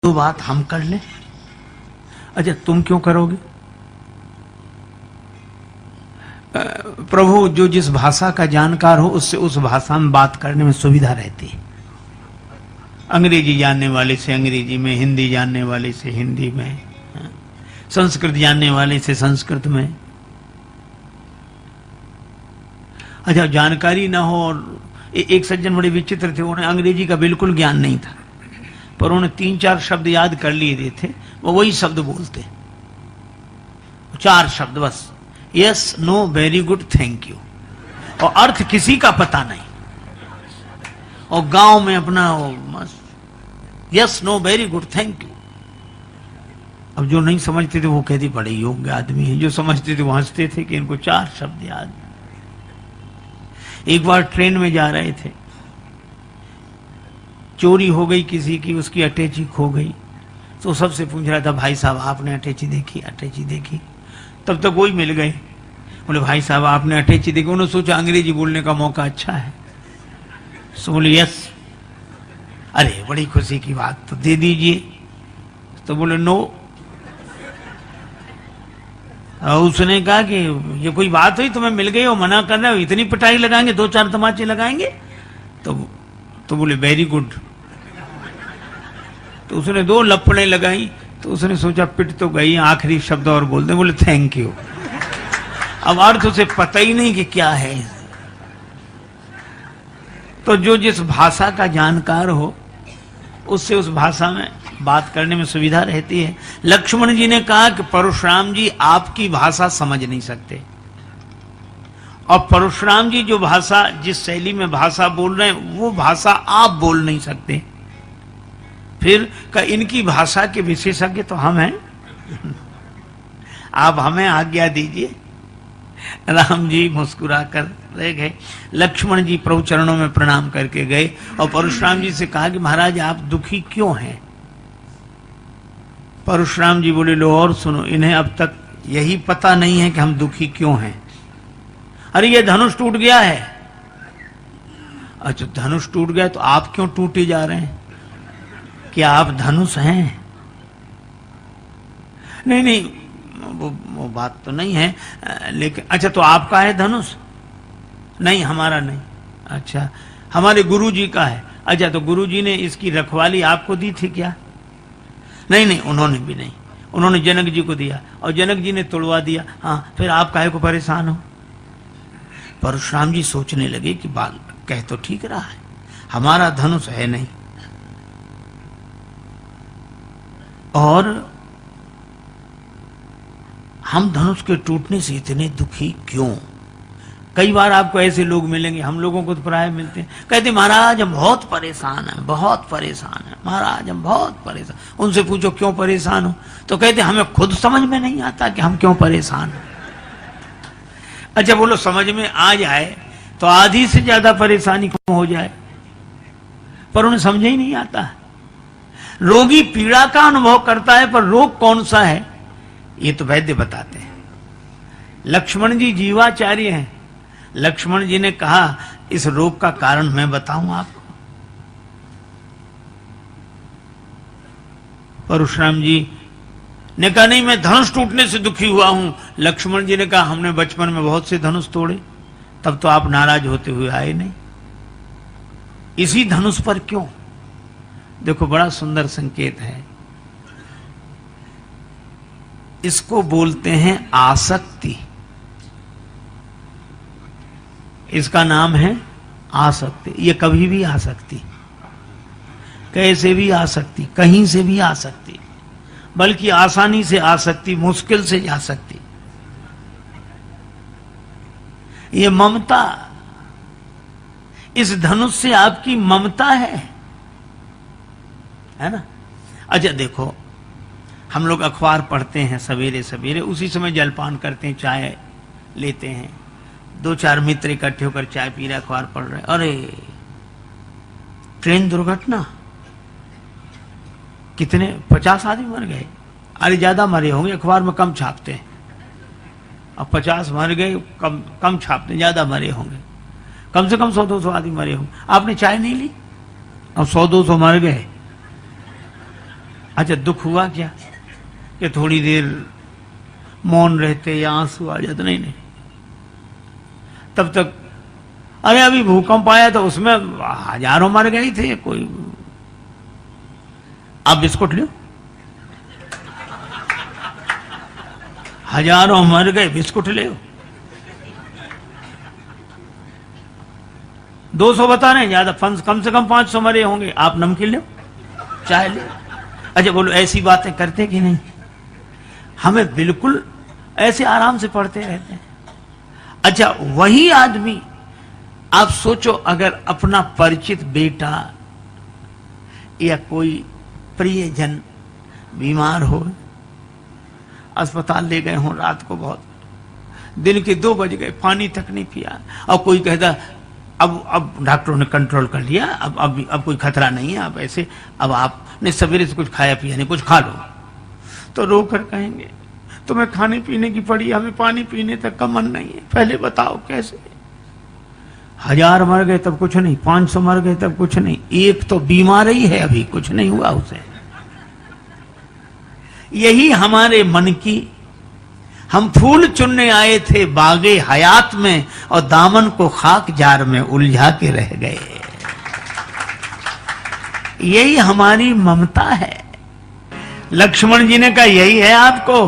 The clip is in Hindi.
तो बात हम कर लें। अच्छा तुम क्यों करोगे? प्रभु जो जिस भाषा का जानकार हो उससे उस भाषा में बात करने में सुविधा रहती है। अंग्रेजी जानने वाले से अंग्रेजी में, हिंदी जानने वाले से हिंदी में, संस्कृत जानने वाले से संस्कृत में। अच्छा जानकारी ना हो। और एक सज्जन बड़े विचित्र थे, उन्हें अंग्रेजी का बिल्कुल ज्ञान नहीं था, पर उन्हें 3-4 शब्द याद कर लिए थे। वो वही शब्द बोलते, 4 शब्द बस, yes, no, very good, thank you, और अर्थ किसी का पता नहीं। और गांव में अपना मस्त yes, no, very good, thank you. अब जो नहीं समझते थे वो कहते बड़े योग्य आदमी है, जो समझते थे वो हंसते थे कि इनको 4 शब्द याद। एक बार ट्रेन में जा रहे थे, चोरी हो गई किसी की, उसकी अटैची खो गई। तो सबसे पूछ रहा था, भाई साहब आपने अटैची देखी? अटैची देखी। तब तक वही मिल गए, बोले भाई साहब आपने अटैची देखी? उन्होंने सोचा अंग्रेजी बोलने का मौका अच्छा है, सो बोले यस। अरे बड़ी खुशी की बात, तो दे दीजिए। तो बोले नो। उसने कहा कि ये कोई बात हुई, तुम्हें मिल गई हो, मना कर रहे हो, इतनी पिटाई लगाएंगे, 2-4 तमाचे लगाएंगे? तो बोले वेरी गुड। तो उसने 2 लपड़े लगाई। तो उसने सोचा पिट तो गई, आखिरी शब्द और बोल दे, बोले थैंक यू। अब अर्थ उसे पता ही नहीं कि क्या है। तो जो जिस भाषा का जानकार हो उससे उस भाषा में बात करने में सुविधा रहती है। लक्ष्मण जी ने कहा कि परशुराम जी आपकी भाषा समझ नहीं सकते, और परशुराम जी जो भाषा, जिस शैली में भाषा बोल रहे हैं वो भाषा आप बोल नहीं सकते। फिर का इनकी भाषा के विशेषज्ञ तो हम हैं, आप हमें आज्ञा दीजिए। राम जी मुस्कुरा कर रह गए। लक्ष्मण जी प्रभु चरणों में प्रणाम करके गए और परशुराम जी से कहा कि महाराज आप दुखी क्यों हैं? परशुराम जी बोले लो और सुनो, इन्हें अब तक यही पता नहीं है कि हम दुखी क्यों हैं। अरे ये धनुष टूट गया है। अच्छा धनुष टूट गया तो आप क्यों टूटे जा रहे हैं? क्या आप धनुष हैं? नहीं नहीं वो बात तो नहीं है, लेकिन अच्छा तो आपका है धनुष? नहीं हमारा नहीं। अच्छा हमारे गुरुजी का है। अच्छा तो गुरुजी ने इसकी रखवाली आपको दी थी क्या? नहीं नहीं उन्होंने भी नहीं, उन्होंने जनक जी को दिया और जनक जी ने तोड़वा दिया। हाँ फिर आप काहे को परेशान हो? परशुराम जी सोचने लगे कि बाल कह तो ठीक रहा है, हमारा धनुष है नहीं, और हम धनुष के टूटने से इतने दुखी क्यों? कई बार आपको ऐसे लोग मिलेंगे, हम लोगों को तो प्राय मिलते हैं, कहते महाराज हम बहुत परेशान हैं, बहुत परेशान हैं महाराज, हम बहुत परेशान। उनसे पूछो क्यों परेशान हो, तो कहते हमें खुद समझ में नहीं आता कि हम क्यों परेशान हैं। अच्छा बोलो समझ में आ जाए तो आधी से ज्यादा परेशानी क्यों हो जाए, पर उन्हें समझ ही नहीं आता। रोगी पीड़ा का अनुभव करता है पर रोग कौन सा है ये तो वैद्य बताते हैं। लक्ष्मण जी जीवाचार्य हैं। लक्ष्मण जी ने कहा इस रोग का कारण मैं बताऊं आपको। परशुराम जी ने कहा नहीं मैं धनुष टूटने से दुखी हुआ हूं। लक्ष्मण जी ने कहा हमने बचपन में बहुत से धनुष तोड़े, तब तो आप नाराज होते हुए आए नहीं, इसी धनुष पर क्यों? देखो बड़ा सुंदर संकेत है, इसको बोलते हैं आसक्ति। इसका नाम है आसक्ति। ये कभी भी आ सकती, कैसे भी आ सकती, कहीं से भी आ सकती, बल्कि आसानी से आ सकती, मुश्किल से जा सकती। ये ममता, इस धनुष से आपकी ममता है ना? अच्छा देखो हम लोग अखबार पढ़ते हैं सवेरे सवेरे, उसी समय जलपान करते हैं, चाय लेते हैं, 2-4 मित्र इकट्ठे होकर चाय पी रहे, अखबार पढ़ रहे, अरे ट्रेन दुर्घटना, कितने 50 आदमी मर गए। अरे ज्यादा मरे होंगे, अखबार में कम छापते हैं। अब 50 मर गए, कम छापते, ज्यादा मरे होंगे, कम से कम 100-200 आदमी मरे होंगे। आपने चाय नहीं ली, अब 100-200 मर गए, अच्छा, दुख हुआ क्या कि थोड़ी देर मौन रहते या आंसू आ जाते? नहीं नहीं, तब तक अरे अभी भूकंप आया तो उसमें हजारों मर गए थे। कोई आप बिस्कुट लो, हजारों मर गए, बिस्कुट ले। 200 बता रहे हैं, ज्यादा कम से कम 500 मरे होंगे, आप नमकीन लो, चाय ले। अच्छा बोलो, ऐसी बातें करते कि नहीं? हमें बिल्कुल ऐसे आराम से पढ़ते रहते हैं। अच्छा, वही आदमी आप सोचो, अगर अपना परिचित बेटा या कोई प्रियजन बीमार हो, अस्पताल ले गए हो, रात को बहुत दिन के 2 बज गए, पानी तक नहीं पिया, और कोई कहता अब डॉक्टरों ने कंट्रोल कर लिया, अब कोई खतरा नहीं है, अब ऐसे, अब आपने सवेरे से कुछ खाया पिया नहीं, कुछ खा लो, तो रोकर कहेंगे तुम्हें खाने पीने की पड़ी, हमें पानी पीने तक का मन नहीं है, पहले बताओ कैसे? 1000 मर गए तब कुछ नहीं, 500 मर गए तब कुछ नहीं, एक तो बीमार ही है, अभी कुछ नहीं हुआ उसे। यही हमारे मन की, हम फूल चुनने आए थे बागे हयात में और दामन को खाक जार में उलझा के रह गए। यही हमारी ममता है। लक्ष्मण जी ने कहा यही है आपको,